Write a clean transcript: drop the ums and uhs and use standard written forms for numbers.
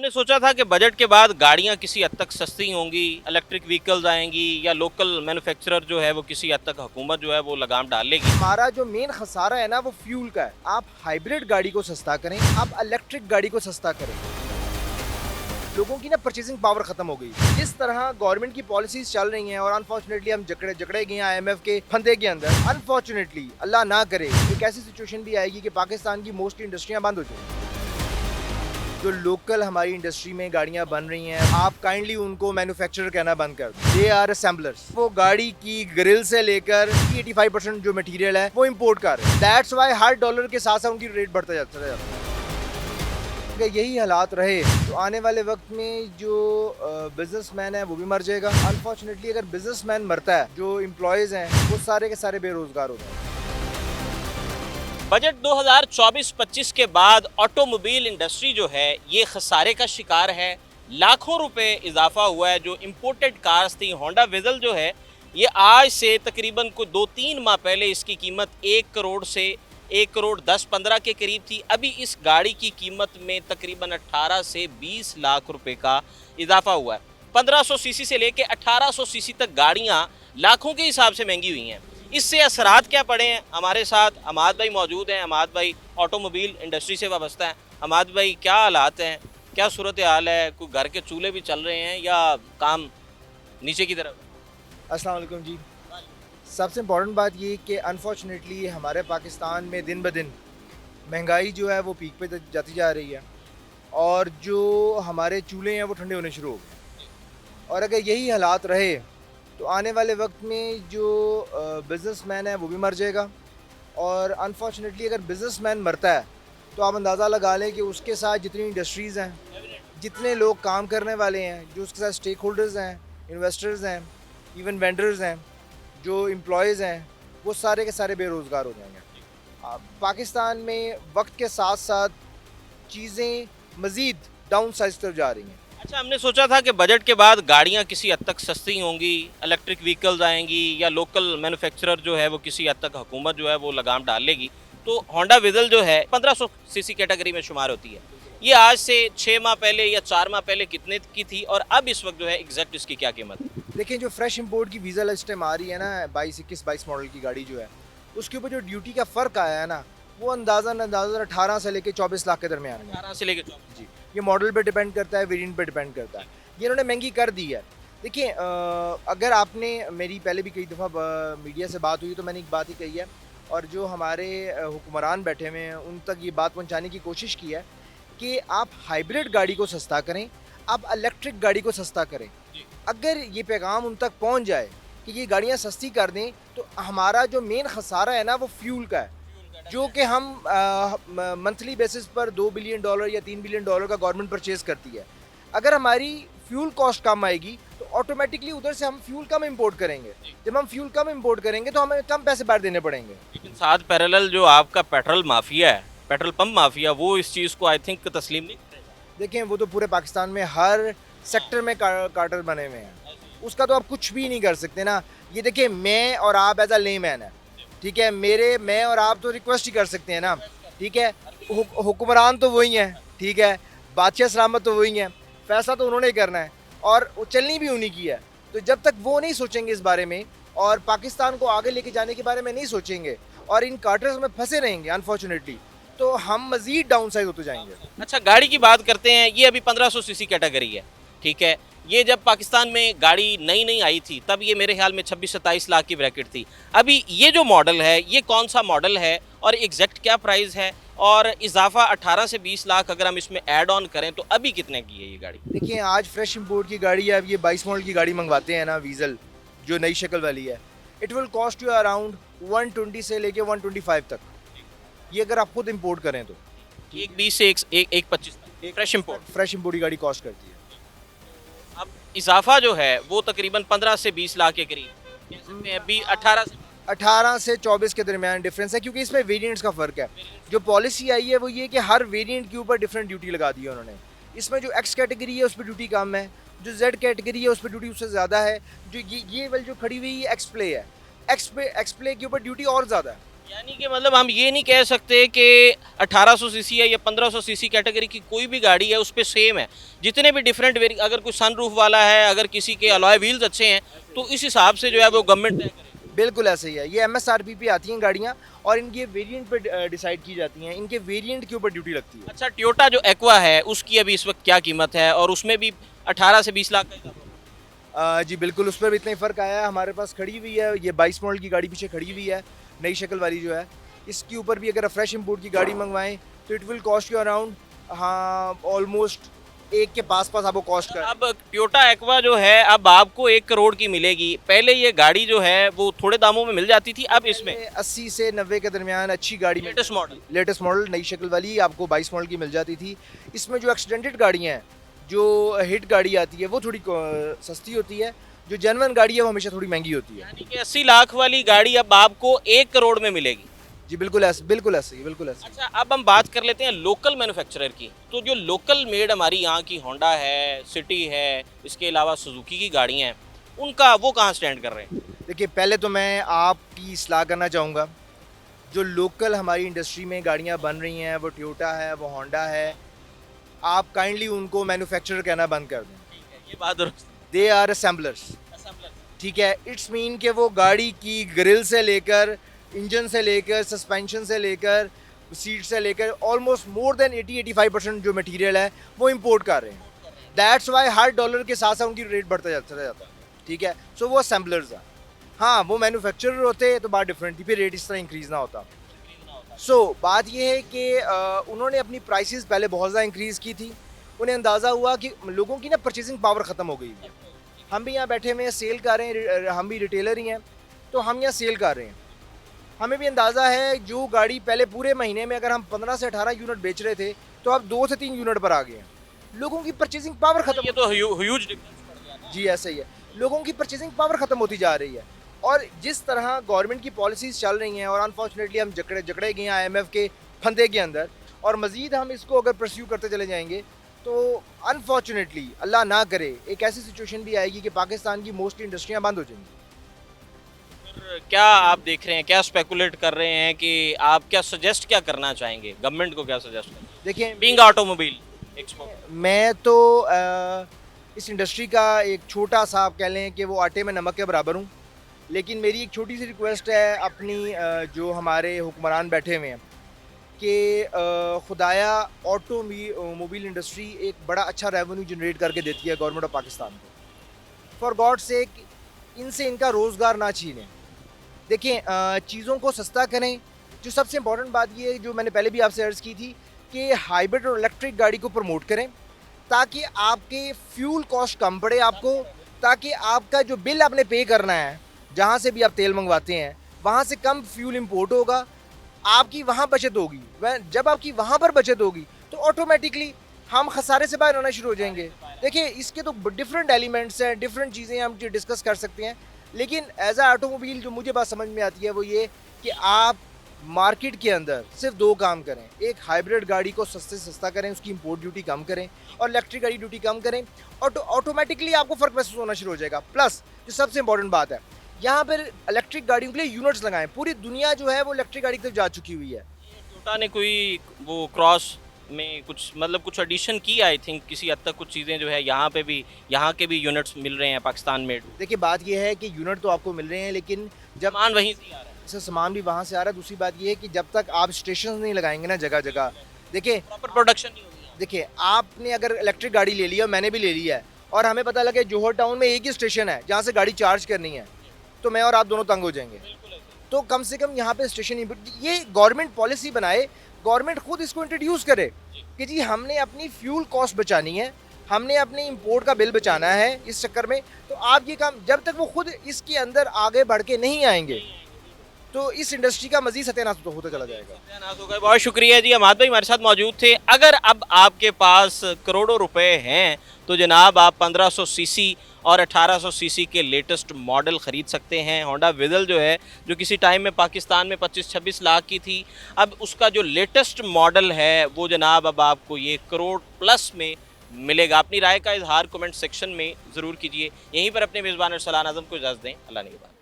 हमने सोचा था कि बजट के बाद गाड़ियां किसी हद तक सस्ती होंगी, इलेक्ट्रिक व्हीकल्स आएंगी या लोकल मैन्युफैक्चरर जो है वो किसी हद तक हुकूमत जो है वो लगाम डाल लेगी। हमारा जो मेन खसारा है ना वो फ्यूल का है। आप हाइब्रिड गाड़ी को सस्ता करें, आप इलेक्ट्रिक गाड़ी को सस्ता करें। लोगों की ना परचेसिंग पावर खत्म हो गई। जिस तरह गवर्नमेंट की पॉलिसीज चल रही हैं और अनफॉर्चुनेटली हम जकड़े गए हैं IMF के फंदे के अंदर। अनफॉर्चुनेटली अल्लाह ना करे एक ऐसी सिचुएशन भी आएगी कि पाकिस्तान की मोस्टली इंडस्ट्रियां बंद हो जाएंगी। जो लोकल हमारी इंडस्ट्री में गाड़ियां बन रही हैं, आप काइंडली उनको मैन्युफैक्चरर कहना बंद कर दो। They are assemblers. वो गाड़ी की ग्रिल से लेकर 85% जो मटेरियल है वो इंपोर्ट कर रहे हैं। दैट्स वाई हर डॉलर के साथ साथ उनकी रेट बढ़ता जाता है। अगर यही हालात रहे तो आने वाले वक्त में जो बिजनेसमैन है वो भी मर जाएगा। अनफॉर्चुनेटली अगर बिजनेसमैन मरता है, जो एम्प्लॉयज़ हैं वो सारे के सारे बेरोजगार हो जाएंगे। बजट 2024-25 के बाद ऑटोमोबाइल इंडस्ट्री जो है ये खसारे का शिकार है। लाखों रुपए इजाफा हुआ है। जो इंपोर्टेड कार्स थी, होंडा विजल जो है ये आज से तकरीबन को 2-3 माह पहले इसकी कीमत 1 करोड़ से 1 करोड़ 10-15 के करीब थी। अभी इस गाड़ी की कीमत में तकरीबन 18 से 20 लाख रुपए का इजाफा हुआ है। 1500 सीसी से लेके 1800 सीसी तक गाड़ियां लाखों के हिसाब से महंगी हुई हैं। इससे असरात क्या पड़े हैं? हमारे साथ अमाद भाई मौजूद हैं। अमाद भाई ऑटोमोबाइल इंडस्ट्री से वाबस्ता हैं। अमाद भाई, क्या हालात हैं, क्या सूरत हाल है? कोई घर के चूल्हे भी चल रहे हैं या काम नीचे की तरफ? अस्सलाम वालेकुम जी। सबसे इम्पॉर्टेंट बात ये कि अनफॉर्चुनेटली हमारे पाकिस्तान में दिन ब दिन महंगाई जो है वो पीक पे जाती जा रही है और जो हमारे चूल्हे हैं वो ठंडे होने शुरू हो गए। और अगर यही हालात रहे तो आने वाले वक्त में जो बिज़नेसमैन है वो भी मर जाएगा। और अनफॉर्चुनेटली अगर बिज़नेसमैन मरता है तो आप अंदाज़ा लगा लें कि उसके साथ जितनी इंडस्ट्रीज़ हैं, जितने लोग काम करने वाले हैं, जो उसके साथ स्टेक होल्डर्स हैं, इन्वेस्टर्स हैं, इवन वेंडर्स हैं, जो एम्प्लॉयज़ हैं, वो सारे के सारे बेरोज़गार हो जाएंगे। पाकिस्तान में वक्त के साथ साथ चीज़ें मज़ीद डाउन साइज तरफ जा रही हैं। अच्छा, हमने सोचा था कि बजट के बाद गाड़ियां किसी हद तक सस्ती होंगी, इलेक्ट्रिक व्हीकल्स आएंगी या लोकल मैन्युफैक्चरर जो है वो किसी हद तक हुकूमत जो है वो लगाम डाल लेगी। तो होंडा विजल जो है 1500 सीसी कैटेगरी में शुमार होती है। ये आज से 6 माह पहले या 4 माह पहले कितने की थी और अब इस वक्त जो है एग्जैक्ट इसकी क्या कीमत है? देखिए, जो फ्रेश इंपोर्ट की वीज़ा इस टाइम आ रही है ना, 22 मॉडल की गाड़ी जो है, उसके ऊपर जो ड्यूटी का फ़र्क आया है ना, वो अंदाज़ा 18 से लेके 24 लाख के दरमियान है 18 से लेकर 24। जी। ये मॉडल पे डिपेंड करता है, वेरिएंट पे डिपेंड करता है। ये इन्होंने महंगी कर दी है। देखिए, अगर आपने मेरी पहले भी कई दफ़ा मीडिया से बात हुई तो मैंने एक बात ही कही है और जो हमारे हुक्मरान बैठे हुए हैं उन तक ये बात पहुंचाने की कोशिश की है कि आप हाइब्रिड गाड़ी को सस्ता करें, आप इलेक्ट्रिक गाड़ी को सस्ता करें। अगर ये पैगाम उन तक पहुंच जाए कि ये गाड़ियां सस्ती कर दें तो हमारा जो मेन खसारा है ना वो फ्यूल का है, जो कि हम मंथली बेसिस पर $2 बिलियन या $3 बिलियन का गवर्नमेंट परचेज करती है। अगर हमारी फ्यूल कॉस्ट कम आएगी तो ऑटोमेटिकली उधर से हम फ्यूल कम इंपोर्ट करेंगे। जब हम फ्यूल कम इंपोर्ट करेंगे तो हमें कम पैसे बाहर देने पड़ेंगे। लेकिन साथ पैरेलल जो आपका पेट्रोल माफिया है, पेट्रोल पंप माफिया, वो इस चीज़ को आई थिंक तस्लीम नहीं करेगा। देखें, वो तो पूरे पाकिस्तान में हर सेक्टर में कार्टर बने हुए हैं, उसका तो आप कुछ भी नहीं कर सकते ना। ये देखिए, मैं और आप एज अ लेमैन है, ठीक है, मैं और आप तो रिक्वेस्ट ही कर सकते हैं ना, ठीक है। हुक्मरान तो वही हैं, ठीक है, बादशाह सलामत तो वही हैं, फैसला तो उन्होंने ही करना है और वो चलनी भी उन्हीं की है। तो जब तक वो नहीं सोचेंगे इस बारे में और पाकिस्तान को आगे लेके जाने के बारे में नहीं सोचेंगे और इन कार्टर्स में फंसे रहेंगे अनफॉर्चुनेटली, तो हम मज़ीद डाउन साइड होते जाएंगे। अच्छा, गाड़ी की बात करते हैं। ये अभी 1500 सीसी कैटेगरी है, ठीक है। ये जब पाकिस्तान में गाड़ी नई आई थी तब ये मेरे ख्याल में 26-27 लाख की ब्रैकेट थी। अभी ये जो मॉडल है ये कौन सा मॉडल है और एग्जैक्ट क्या प्राइस है? और इजाफा 18 से 20 लाख अगर हम इसमें ऐड ऑन करें तो अभी कितने की है ये गाड़ी? देखिए, आज फ्रेश इंपोर्ट की गाड़ी है। अब ये 22 मॉडल की गाड़ी मंगवाते हैं ना, वीज़ल जो नई शक्ल वाली है, it will cost you around 120 से लेके 125 तक, ये अगर आप खुद इंपोर्ट करें तो। एक 20 से एक 25 तक फ्रेश इंपोर्ट। फ्रेश इंपोर्ट की गाड़ी कॉस्ट करती है। अब इजाफा जो है वो तकरीबन 15 से 20 लाख के करीब, इसमें अभी 18 से 24 के दरमियान डिफरेंस है, क्योंकि इसमें वेरिएंट्स का फ़र्क है। जो पॉलिसी आई है वो ये कि हर वेरिएंट के ऊपर डिफरेंट ड्यूटी लगा दी है उन्होंने। इसमें जो एक्स कैटेगरी है उस पर ड्यूटी कम है, जो जेड कैटेगरी है उस पर ड्यूटी उससे ज़्यादा है। जो ये वाली जो खड़ी हुई एक्स प्ले है, एक्स प्ले के ऊपर ड्यूटी और ज़्यादा है। यानी कि मतलब हम ये नहीं कह सकते कि 1800 सीसी है या 1500 सीसी कैटेगरी की कोई भी गाड़ी है उस पर सेम है। जितने भी डिफरेंट वेरी अगर कोई सनरूफ वाला है, अगर किसी के अलॉय व्हील्स अच्छे हैं तो इस हिसाब से जो है वो गवर्नमेंट तय करेगी। बिल्कुल ऐसे ही है, ये एमएसआरपी पे आती हैं गाड़ियाँ और इनके वेरिएंट पे डिसाइड की जाती हैं, इनके वेरिएंट के ऊपर ड्यूटी लगती है। अच्छा, टोयोटा जो एक्वा है उसकी अभी इस वक्त क्या कीमत है और उसमें भी 18 से 20 लाख का इजाफा हुआ है? जी बिल्कुल, उस पर भी इतना ही फ़र्क आया है। हमारे पास खड़ी हुई है, ये 22 मॉडल की गाड़ी पीछे खड़ी हुई है, नई शक्ल वाली जो है। इसके ऊपर भी अगर फ्रेश इंपोर्ट की गाड़ी मंगवाएं तो it will cost you around, हाँ, ऑलमोस्ट 1 के पास आपको कॉस्ट का। अब टोयोटा एक्वा जो है अब आपको 1 करोड़ की मिलेगी। पहले ये गाड़ी जो है वो थोड़े दामों में मिल जाती थी, अब इसमें 80 से 90 के दरमियान अच्छी गाड़ी लेटेस्ट मॉडल नई शक्ल वाली आपको 22 मॉडल की मिल जाती थी। इसमें जो एक्सीडेंटेड गाड़ियाँ हैं, जो हिट गाड़ी आती है वो थोड़ी सस्ती होती है, जो जेन्युइन गाड़ी है वो हमेशा थोड़ी महंगी होती है। यानी कि 80 लाख वाली गाड़ी अब आपको 1 करोड़ में मिलेगी। जी बिल्कुल ऐसे, बिल्कुल ऐसे ही, बिल्कुल ऐसे। अच्छा, अब हम बात कर लेते हैं लोकल मैन्युफैक्चरर की। तो जो लोकल मेड हमारी यहाँ की होंडा है, सिटी है, इसके अलावा सुजुकी की गाड़ियाँ हैं, उनका वो कहाँ स्टैंड कर रहे हैं? देखिए, पहले तो मैं आपकी सलाह करना चाहूँगा, जो लोकल हमारी इंडस्ट्री में गाड़ियाँ बन रही हैं, वो टोयोटा है, वो होंडा है, आप काइंडली उनको मैन्युफैक्चरर कहना बंद कर दें। ठीक है, ये बात दुरुस्त। दे आर असेंबलर्स, ठीक है। इट्स मीन कि वो गाड़ी की ग्रिल से लेकर, इंजन से लेकर, सस्पेंशन से लेकर, सीट से लेकर ऑलमोस्ट मोर देन 80-85% जो मटेरियल है वो इंपोर्ट कर रहे हैं। दैट्स वाई हर डॉलर के साथ साथ उनकी रेट बढ़ता चला जाता है, ठीक है। सो वो असेंबलर्स हैं। हाँ, वो मैन्युफैक्चरर होते तो बात डिफरेंट थी, फिर रेट इस तरह इंक्रीज़ ना होता। सो बात ये है कि उन्होंने अपनी प्राइसेस पहले बहुत ज़्यादा इंक्रीज़ की थी। उन्हें अंदाज़ा हुआ कि लोगों की ना परचेसिंग पावर ख़त्म हो गई है। हम भी यहाँ बैठे हुए हैं, सेल कर रहे हैं, हम भी रिटेलर ही हैं, तो हम यहाँ सेल कर रहे हैं। हमें भी अंदाज़ा है जो गाड़ी पहले पूरे महीने में अगर हम 15 से 18 यूनिट बेच रहे थे तो अब 2 से 3 यूनिट पर आ गए हैं। लोगों की परचेसिंग पावर खत्म, ये तो ह्यूज डिफरेंस पड़ गया ना। जी ऐसा ही है, लोगों की परचेसिंग पावर खत्म होती जा रही है। और जिस तरह गवर्नमेंट की पॉलिसीज़ चल रही हैं और अनफॉर्चुनेटली हम जकड़े गए हैं IMF के फंदे के अंदर, और मज़ीद हम इसको अगर परस्यू करते चले जाएंगे तो अनफॉर्चुनेटली अल्लाह ना करे एक ऐसी सिचुएशन भी आएगी कि पाकिस्तान की मोस्टली इंडस्ट्रियाँ बंद हो जाएंगी। फिर क्या आप देख रहे हैं, क्या स्पेकुलेट कर रहे हैं कि आप क्या सजेस्ट क्या करना चाहेंगे गवर्नमेंट को, क्या सजेस्ट करेंगे देखिए, बीइंग ऑटोमोबाइल एक्सपोर्ट? मैं तो इस इंडस्ट्री का एक छोटा सा, आप कह लें कि वो आटे में नमक के बराबर हूँ, लेकिन मेरी एक छोटी सी रिक्वेस्ट है अपनी जो हमारे हुक्मरान बैठे हुए हैं कि खुदाया ऑटोमोबाइल इंडस्ट्री एक बड़ा अच्छा रेवेन्यू जनरेट करके देती है गवर्नमेंट ऑफ पाकिस्तान को। फॉर गॉड सेक, इनसे इनका रोज़गार ना छीनें। देखिए, चीज़ों को सस्ता करें। जो सबसे इम्पोर्टेंट बात ये है, जो मैंने पहले भी आपसे अर्ज़ की थी, कि हाइब्रिड और इलेक्ट्रिक गाड़ी को प्रमोट करें ताकि आपके फ्यूल कॉस्ट कम पड़े आपको, ताकि आपका जो बिल आपने पे करना है, जहाँ से भी आप तेल मंगवाते हैं, वहाँ से कम फ्यूल इंपोर्ट होगा, आपकी वहाँ बचत होगी। वह जब आपकी वहाँ पर बचत होगी तो ऑटोमेटिकली हम खसारे से बाहर आना शुरू हो जाएंगे। देखिए, इसके तो डिफरेंट एलिमेंट्स हैं, डिफरेंट चीज़ें हम जो डिस्कस कर सकते हैं, लेकिन एज आ ऑटोमोबाइल जो मुझे बात समझ में आती है वो ये कि आप मार्केट के अंदर सिर्फ 2 काम करें। एक, हाइब्रिड गाड़ी को सस्ते से सस्ता करें, उसकी इंपोर्ट ड्यूटी कम करें, और इलेक्ट्रिक गाड़ी ड्यूटी कम करें, और ऑटोमेटिकली आपको फ़र्क महसूस होना शुरू हो जाएगा। प्लस जो सबसे इंपॉर्टेंट बात है, यहाँ पर इलेक्ट्रिक गाड़ियों के लिए यूनिट्स लगाएं। पूरी दुनिया जो है वो इलेक्ट्रिक गाड़ी की तरफ जा चुकी हुई है। टोयोटा ने कोई वो क्रॉस में कुछ मतलब कुछ एडिशन की, आई थिंक किसी हद तक कुछ चीज़ें जो है यहाँ पे भी, यहाँ के भी यूनिट्स मिल रहे हैं पाकिस्तान में। देखिए, बात ये है कि यूनिट तो आपको मिल रहे हैं, लेकिन जब सामान वहीं से आ रहा है, सामान भी वहाँ से आ रहा है। दूसरी बात ये है कि जब तक आप स्टेशन नहीं लगाएंगे ना जगह जगह, देखिए प्रॉपर प्रोडक्शन नहीं होगी। देखिए आपने अगर इलेक्ट्रिक गाड़ी ले ली है, मैंने भी ले ली है, और हमें पता लगे जोहर टाउन में एक ही स्टेशन है जहाँ से गाड़ी चार्ज करनी है, तो मैं और आप दोनों तंग हो जाएंगे। तो कम से कम यहाँ पे स्टेशन, ये गवर्नमेंट पॉलिसी बनाए, गवर्नमेंट खुद इसको इंट्रोड्यूस करे कि जी हमने अपनी फ्यूल कॉस्ट बचानी है, हमने अपने इंपोर्ट का बिल बचाना है इस चक्कर में। तो आप ये काम, जब तक वो खुद इसके अंदर आगे बढ़ के नहीं आएंगे तो इस इंडस्ट्री का मजीद सत्यानाश तो होता चला जाएगा। सत्यानाश होगा। बहुत शुक्रिया जी, अमाद भाई हमारे साथ मौजूद थे। अगर अब आपके पास करोड़ों रुपए हैं तो जनाब आप 1500 सीसी और 1800 सीसी के लेटेस्ट मॉडल ख़रीद सकते हैं। होंडा विज़ल जो है, जो किसी टाइम में पाकिस्तान में 25-26 लाख की थी, अब उसका जो लेटेस्ट मॉडल है वो जनाब अब आपको ये करोड़ प्लस में मिलेगा। अपनी राय का इजहार कमेंट सेक्शन में ज़रूर कीजिए। यहीं पर अपने मेज़बान अरसलान आज़म को इजाज़त दें। अल्लाह ने के बाद।